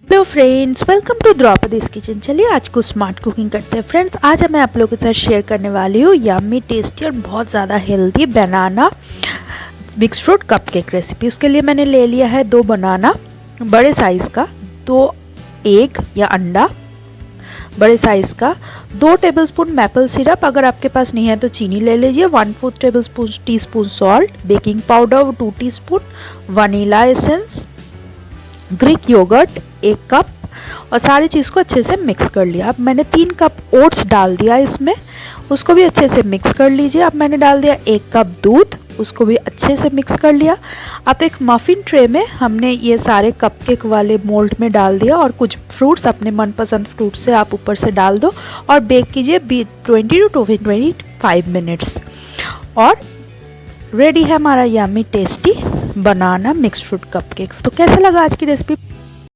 Hello friends, welcome to Draupadi's kitchen. चलिए आज को स्मार्ट कुकिंग करते हैं। फ्रेंड्स, आज मैं आप लोगों के साथ शेयर करने वाली हूँ यम्मी टेस्टी और बहुत ज़्यादा हेल्दी बनाना मिक्स फ्रूट कपकेक रेसिपी। उसके लिए मैंने ले लिया है 2 बनाना बड़े साइज़ का, 2 एग या अंडा बड़े साइज़ का, 2 टेबलस्पून मैपल सिरप, अगर आपके पास नहीं है तो चीनी ले लीजिए, 1/4 tablespoon teaspoon salt, baking powder 2 teaspoon, vanilla essence, Greek yogurt 1 cup और सारी चीज़ को अच्छे से मिक्स कर लिया। अब मैंने 3 कप ओट्स डाल दिया इसमें, उसको भी अच्छे से मिक्स कर लीजिए। अब मैंने डाल दिया 1 कप दूध, उसको भी अच्छे से मिक्स कर लिया। अब एक मफ़िन ट्रे में हमने ये सारे कपकेक वाले मोल्ड में डाल दिया और कुछ फ्रूट्स, अपने मनपसंद फ्रूट से आप ऊपर से डाल दो और बेक कीजिए 20 to 25 मिनट्स। और रेडी है हमारा यम्मी टेस्टी बनाना मिक्स फ्रूट कपकेक्स। तो कैसा लगा आज की रेसिपी?